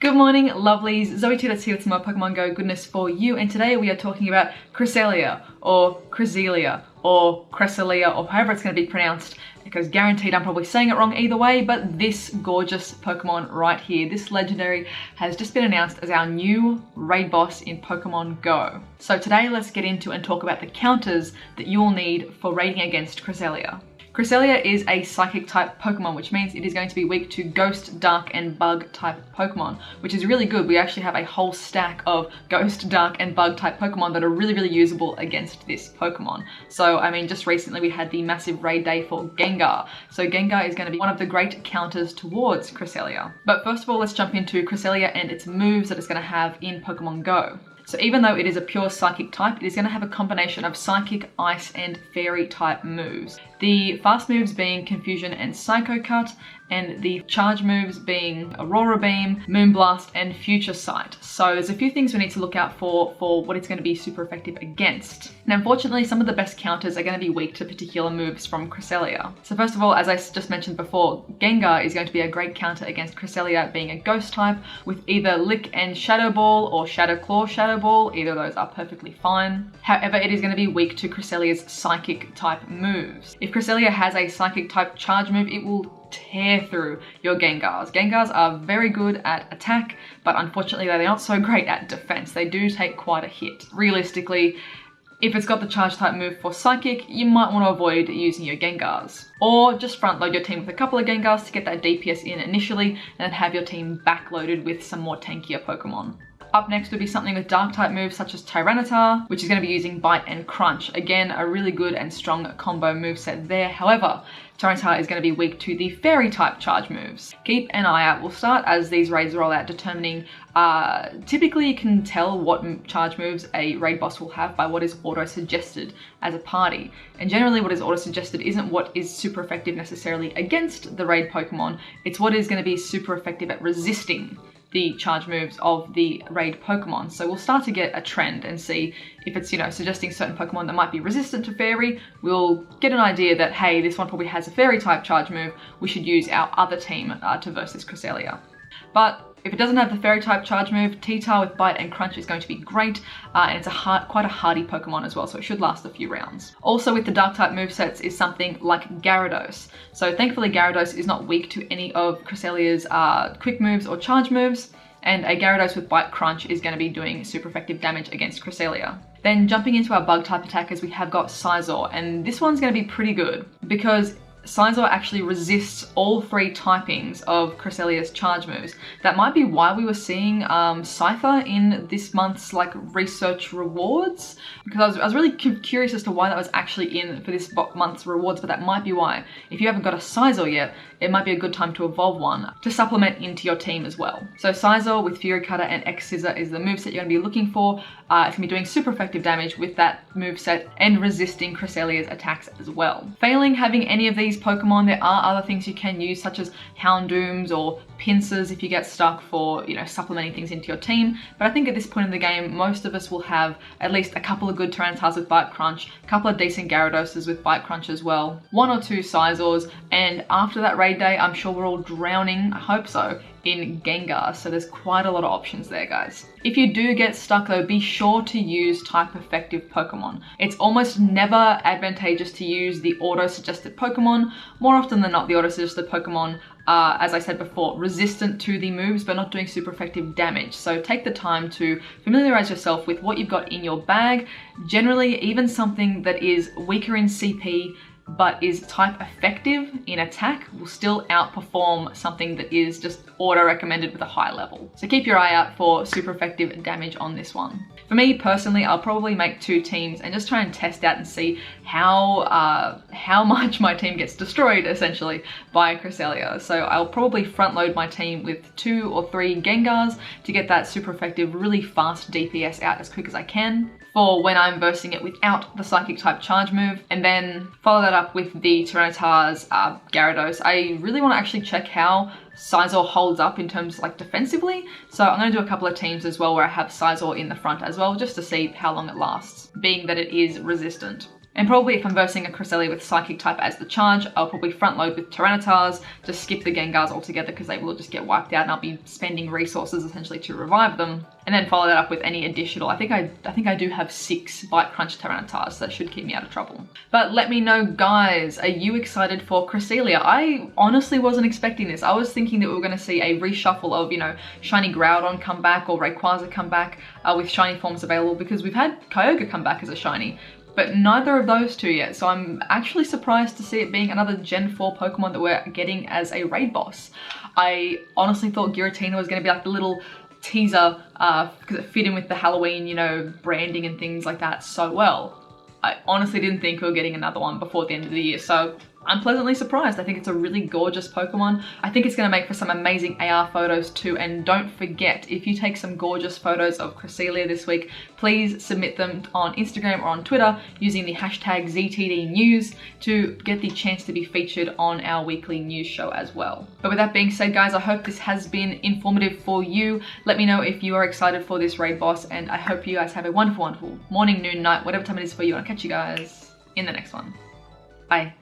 Good morning, lovelies. ZoëTwoDots here with some more Pokemon Go goodness for you, and today we are talking about Cresselia, or Cresselia, or Cresselia, or however it's going to be pronounced, because guaranteed I'm probably saying it wrong either way, but this gorgeous Pokemon right here, this legendary, has just been announced as our new raid boss in Pokemon Go. So today let's get into and talk about the counters that you will need for raiding against Cresselia. Cresselia is a psychic type Pokemon, which means it is going to be weak to ghost, dark, and bug type Pokemon, which is really good. We actually have a whole stack of ghost, dark, and bug type Pokemon that are really usable against this Pokemon. So, I mean, just recently we had the massive raid day for Gengar. So Gengar is going to be one of the great counters towards Cresselia. But first of all, let's jump into Cresselia and its moves that it's going to have in Pokemon Go. So even though it is a pure psychic type, it is going to have a combination of psychic, ice, and fairy type moves. The fast moves being Confusion and Psycho Cut, and the charge moves being Aurora Beam, Moonblast, and Future Sight. So there's a few things we need to look out for what it's going to be super effective against. Now unfortunately, some of the best counters are going to be weak to particular moves from Cresselia. So first of all, as I just mentioned before, Gengar is going to be a great counter against Cresselia being a ghost type with either Lick and Shadow Ball or Shadow Claw Shadow Ball. Either of those are perfectly fine. However, it is going to be weak to Cresselia's psychic type moves. If Cresselia has a psychic type charge move, it will tear through your Gengars. Gengars are very good at attack, but unfortunately they're not so great at defense. They do take quite a hit. Realistically, if it's got the charge type move for psychic, you might want to avoid using your Gengars. Or just front load your team with a couple of Gengars to get that DPS in initially, and then have your team backloaded with some more tankier Pokemon. Up next would be something with dark type moves such as Tyranitar, which is going to be using Bite and Crunch. Again, a really good and strong combo moveset there. However, Tyranitar is going to be weak to the fairy type charge moves. Keep an eye out. We'll start as these raids roll out determining, typically you can tell what charge moves a raid boss will have by what is auto-suggested as a party. And generally what is auto-suggested isn't what is super effective necessarily against the raid Pokemon, it's what is going to be super effective at resisting the charge moves of the raid Pokemon. So we'll start to get a trend and see if it's, suggesting certain Pokemon that might be resistant to fairy. We'll get an idea that, hey, this one probably has a fairy type charge move. We should use our other team to versus Cresselia. But if it doesn't have the fairy type charge move, T-Tar with Bite and Crunch is going to be great, and it's quite a hardy Pokemon as well, so it should last a few rounds. Also with the dark type movesets is something like Gyarados. So thankfully Gyarados is not weak to any of Cresselia's quick moves or charge moves, and a Gyarados with Bite Crunch is going to be doing super effective damage against Cresselia. Then jumping into our bug type attackers, we have got Scizor, and this one's going to be pretty good because Scizor actually resists all three typings of Cresselia's charge moves. That might be why we were seeing Scyther in this month's research rewards, because I was really curious as to why that was actually in for this month's rewards, but that might be why. If you haven't got a Scizor yet, it might be a good time to evolve one to supplement into your team as well. So Scizor with Fury Cutter and X Scissor is the moveset you're going to be looking for. It's going to be doing super effective damage with that moveset and resisting Cresselia's attacks as well. Failing having any of these Pokemon, there are other things you can use such as Houndooms or Pincers if you get stuck for, supplementing things into your team. But I think at this point in the game, most of us will have at least a couple of good Tyranitars with Bite Crunch, a couple of decent Gyaradoses with Bite Crunch as well, one or two Scizors, and after that raid day, I'm sure we're all drowning, I hope so, in Gengar, so there's quite a lot of options there, guys. If you do get stuck though, be sure to use type effective Pokemon. It's almost never advantageous to use the auto-suggested Pokemon. More often than not, the auto-suggested Pokemon are, as I said before, resistant to the moves but not doing super effective damage. So take the time to familiarize yourself with what you've got in your bag. Generally, even something that is weaker in CP but is type effective in attack will still outperform something that is just auto recommended with a high level. So keep your eye out for super effective damage on this one. For me personally, I'll probably make two teams and just try and test out and see how much my team gets destroyed essentially by Cresselia. So I'll probably front load my team with 2 or 3 Gengars to get that super effective, really fast DPS out as quick as I can for when I'm versing it without the psychic type charge move, and then follow that up with the Tyranitar's Gyarados. I really want to actually check how Scizor holds up in terms defensively, so I'm going to do a couple of teams as well where I have Scizor in the front as well, just to see how long it lasts, being that it is resistant. And probably if I'm versing a Cresselia with Psychic type as the charge, I'll probably front load with Tyranitars, just skip the Gengars altogether because they will just get wiped out and I'll be spending resources essentially to revive them. And then follow that up with any additional, I think I do have 6 Bite Crunch Tyranitars, so that should keep me out of trouble. But let me know, guys, are you excited for Cresselia? I honestly wasn't expecting this. I was thinking that we were going to see a reshuffle of, you know, Shiny Groudon come back or Rayquaza come back with shiny forms available, because we've had Kyogre come back as a shiny, but neither of those two yet. So I'm actually surprised to see it being another Gen 4 Pokemon that we're getting as a raid boss. I honestly thought Giratina was going to be like the little teaser because it fit in with the Halloween, you know, branding and things like that so well. I honestly didn't think we were getting another one before the end of the year, so I'm pleasantly surprised. I think it's a really gorgeous Pokemon. I think it's going to make for some amazing AR photos too, and don't forget, if you take some gorgeous photos of Cresselia this week, please submit them on Instagram or on Twitter using the hashtag ZTDnews to get the chance to be featured on our weekly news show as well. But with that being said, guys, I hope this has been informative for you. Let me know if you are excited for this raid boss, and I hope you guys have a wonderful, wonderful morning, noon, night, whatever time it is for you. I'll catch you guys in the next one. Bye.